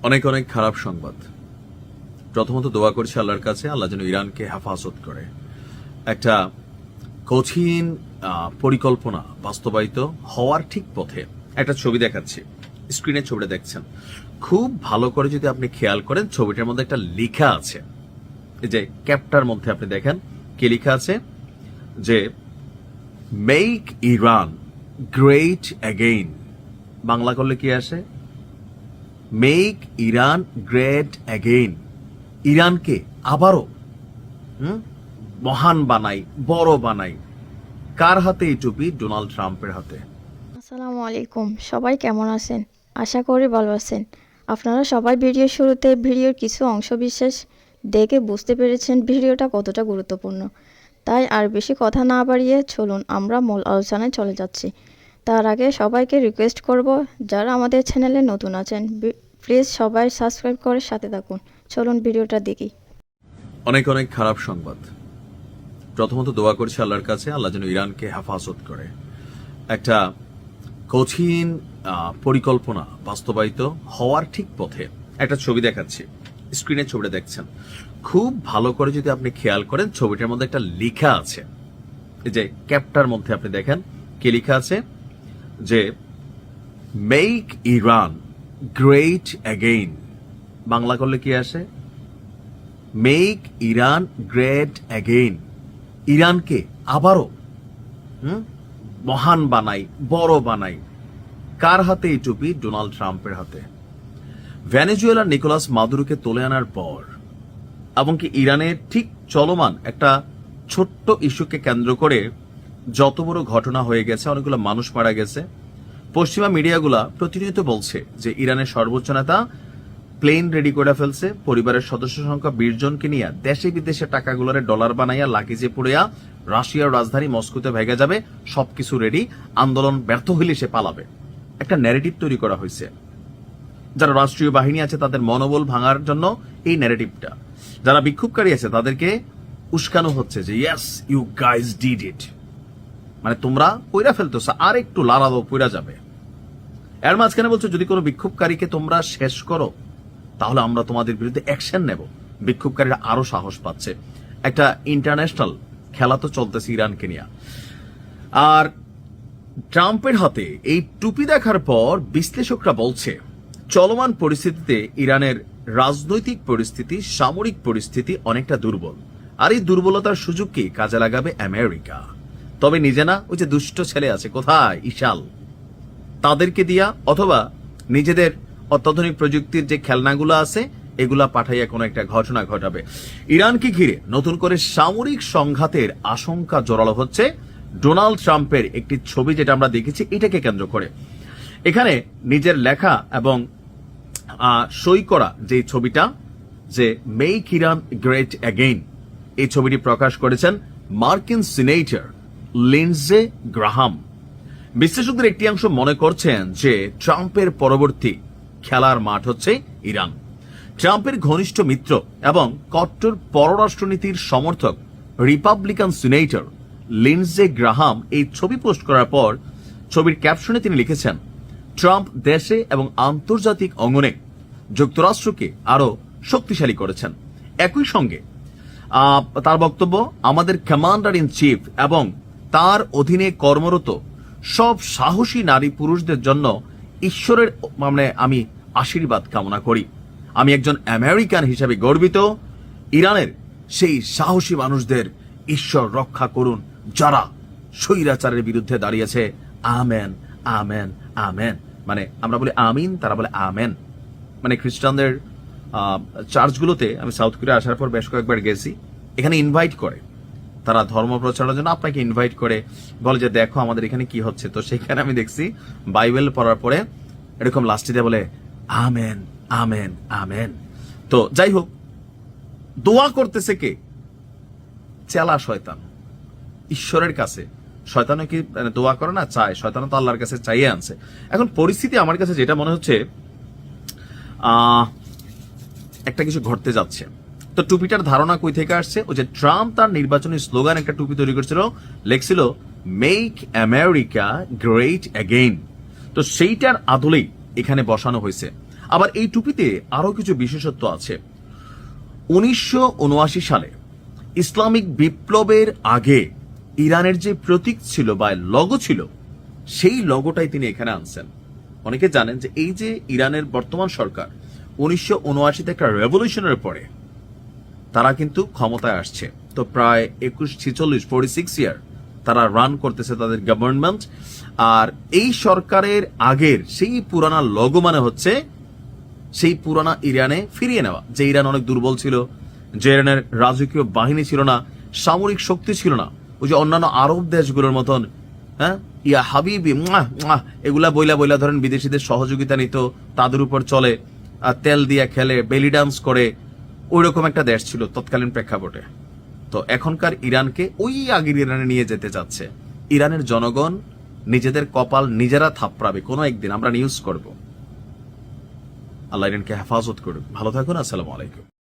অনেক অনেক খারাপ সংবাদ। প্রথমত দোয়া করছি আল্লাহর কাছে, আল্লাহ যেন ইরানকে হেফাজত করে। একটা কঠিন পরিকল্পনা বাস্তবায়িত হওয়ার ঠিক পথে। একটা ছবি দেখাচ্ছি, স্ক্রিনে ছবিটা দেখছেন, খুব ভালো করে যদি আপনি খেয়াল করেন ছবিটার মধ্যে একটা লেখা আছে। এই যে ক্যাপটার মধ্যে আপনি দেখেন কি লেখা আছে, যে make Iran great again. Bangla করলে কি আসে? Make Iran great again. ইরানকে আবারও মহান বানাই, বড় বানাই। কার হাতে এই টুপি? ডোনাল্ড ট্রাম্পের হাতে। আসসালামু আলাইকুম, সবাই কেমন আছেন? আশা করি ভালো আছেন। আপনারা সবাই ভিডিওর শুরুতে ভিডিওর কিছু অংশ বিশেষ দেখে বুঝতে পেরেছেন ভিডিওটা কতটা গুরুত্বপূর্ণ। তাই আর বেশি কথা না বাড়িয়ে চলুন আমরা মূল আলোচনায় চলে যাচ্ছি। তার আগে সবাইকে রিকোয়েস্ট করব, যারা আমাদের চ্যানেলে নতুন আছেন প্লিজ সবাই সাবস্ক্রাইব করে সাথে থাকুন। চলুন ভিডিওটা দেখি। অনেক অনেক খারাপ সংবাদ। প্রথমত দোয়া করছি আল্লাহর কাছে, আল্লাহ যেন ইরানকে হেফাজত করে। একটা কঠিন পরিকল্পনা বাস্তবায়িত হওয়ার ঠিক পথে। একটা ছবি দেখাচ্ছি, স্ক্রিনে ছবিটা দেখছেন, খুব ভালো করে যদি আপনি খেয়াল করেন ছবিটার মধ্যে একটা লেখা আছে। এই যে ক্যাপটার মধ্যে আপনি দেখেন কি লেখা আছে, যে make Iran great again. Bangla করলে কি আসে? Make Iran great again. ইরানকে আবারও মহান বানাই, বড় বানাই। কার হাতে এই টুপি? ডোনাল্ড ট্রাম্পের হাতে। ভেনেজুয়েলার নিকোলাস মাদুরোকে তুলে আনার পর এবং কি ইরানের ঠিক চলমান একটা ছোট্ট ইস্যুকে কেন্দ্র করে যত বড় ঘটনা হয়ে গেছে, অনেকগুলো মানুষ মারা গেছে। পশ্চিমা মিডিয়াগুলা প্রতিনিয়ত বলছে যে ইরানের সর্বোচ্চ নেতা প্লেন রেডি করে ফেলছে, পরিবারের সদস্য সংখ্যা 20 জনকে নিয়ে দেশে বিদেশে টাকাগুলোরে ডলার বানাইয়া লাকিজে পুড়িয়া রাশিয়ার রাজধানী মস্কোতে ভেগে যাবে, সবকিছু রেডি, আন্দোলন ব্যর্থ হইলে সে পালাবে। একটা ন্যারেটিভ তৈরি করা হয়েছে। যারা রাষ্ট্রীয় বাহিনী আছে তাদের মনোবল ভাঙার জন্য এই ন্যারেটিভটা, যারা বিক্ষোভকারী আছে তাদেরকে উস্কানো হচ্ছে যে yes you guys did it, মানে তোমরা পইরা ফেলতেছ, আর একটু লাড়ালো পইরা যাবে। এর মাঝখানে বলছো যদি কোনো বিক্ষোভকারীকে তোমরা শেষ করো তাহলে আমরা তোমাদের বিরুদ্ধে অ্যাকশন নেব। বিক্ষোভকারীরা আরো সাহস পাচ্ছে। একটা ইন্টারন্যাশনাল খেলা তো চলতেছে ইরানকে নিয়ে। আর ট্রাম্পের হাতে এই টুপি দেখার পর বিশ্লেষকরা বলছে চলমান পরিস্থিতিতে ইরানের রাজনৈতিক পরিস্থিতি, সামরিক পরিস্থিতি অনেকটা দুর্বল। আর এই দুর্বলতার সুযোগকে কাজে লাগাবে আমেরিকা। তবে নিজে না, ওই যে দুষ্ট ছেলে আছে কোথায়, ইশাল, তাদেরকে দিয়া অথবা নিজেদের অত্যাধুনিক প্রযুক্তির যে খেলনাগুলো আছে এগুলা পাঠাইয়া কোনো একটা ঘটনা ঘটাবে। ইরানকে ঘিরে নতুন করে সামরিক সংঘাতের আশঙ্কা জোরালো হচ্ছে ডোনাল্ড ট্রাম্পের একটি ছবি যেটা আমরা দেখেছি, এটাকে কেন্দ্র করে। এখানে নিজের লেখা এবং সই করা যে ছবিটা, যে মেক ইরান গ্রেট অ্যাগেইন, এই ছবিটি প্রকাশ করেছেন মার্কিন সিনেটর লিন্ডসে গ্রাহাম। বিশ্লেষকদের একটি অংশ মনে করছেন যে ট্রাম্পের পরবর্তী খেলার মাঠ হচ্ছে ইরান। ট্রাম্পের ঘনিষ্ঠ মিত্র এবং কট্টর পররাষ্ট্রনীতির সমর্থক রিপাবলিকান সিনেটর লিন্ডসে গ্রাহাম এই ছবি পোস্ট করার পর ছবির ক্যাপশনে তিনি লিখেছেন, ট্রাম্প দেশে এবং আন্তর্জাতিক অঙ্গনে যুক্তরাষ্ট্রকে আরো শক্তিশালী করেছেন। একই সঙ্গে তার বক্তব্য, আমাদের কমান্ডার ইন চিফ এবং তার অধীনে কর্মরত সব সাহসী নারী পুরুষদের জন্য ঈশ্বরের আমি আশীর্বাদ কামনা করি। আমি একজন আমেরিকান হিসেবে গর্বিত। ইরানের সেই সাহসী মানুষদের ঈশ্বর রক্ষা করুন যারা স্বৈরাচারের বিরুদ্ধে দাঁড়িয়েছে। Amen, amen, amen. মানে আমরা বলি আমিন, তারা বলে আমেন। মানে খ্রিস্টানদের চার্চগুলোতে আমি সাউথ কোরিয়া আসার পর বেশ কয়েকবার গেছি, এখানে ইনভাইট করে তারা ধর্ম প্রচারের জন্য, আপনাকে ইনভাইট করে বলে যে দেখো আমাদের এখানে কি হচ্ছে। তো সেখানে আমি দেখছি বাইবেল পড়ার পরে এরকম লাস্টে দিয়ে বলে আমেন, আমেন, আমেন। তো যাই হোক, দোয়া করতেছে কে? চেলা শয়তান ঈশ্বরের কাছে। শয়তানও কি দোয়া করে না, চায়। শয়তান তো আল্লাহর কাছে চাইয়ে আনছে। এখন পরিস্থিতি আমার কাছে যেটা মনে হচ্ছে একটা কিছু ঘটতে যাচ্ছে। তো টুপিটার ধারণা কই থেকে আসছে? ওই যে ট্রাম্প তার নির্বাচনী স্লোগান একটা টুপি তৈরি করেছিল, লেখছিল মেক আমেরিকা গ্রেট অ্যাগেইন। তো সেইটার আদলেই এখানে বসানো হয়েছে। আবার এই টুপিতে আরো কিছু বিশেষত্ব আছে। 1979 সালে ইসলামিক বিপ্লবের আগে ইরানের যে প্রতীক ছিল বা লগো ছিল, সেই লগোটাই তিনি এখানে আনছেন। অনেকে জানেন যে এই যে ইরানের বর্তমান সরকার 1979 একটা রেভলিউশনের পরে তারা কিন্তু ক্ষমতায় আসছে, তো প্রায় 46 ইয়ার তারা রান করতেছে তাদের গভর্নমেন্ট। আর এই সরকারের আগের সেই পুরানা লগো মানে হচ্ছে সেই পুরানা ইরানে ফিরিয়ে নেওয়া, যে ইরান অনেক দুর্বল ছিল, যে ইরানের রাজকীয় বাহিনী ছিল না, সামরিক শক্তি ছিল না, ওই যে অন্যান্য আরব দেশগুলোর মতন, হ্যাঁ, ইয়া হাবিবি এগুলা বইলা বইলা ধরেন বিদেশিদের সহযোগিতা নিত, তাদের উপর চলে, তেল দিয়া খেলে, বেলি ডান্স করে, ওই রকম একটা দেশ ছিল তৎকালীন প্রেক্ষাপটে। তো এখনকার ইরানকে ওই আগের ইরানে নিয়ে যেতে চাচ্ছে। ইরানের জনগণ নিজেদের কপাল নিজেরা থাপড়াবে কোনো একদিন, আমরা নিউজ করব। আল্লাহ ইরানকে হেফাজত করুন। ভালো থাকুন। আসসালামু আলাইকুম।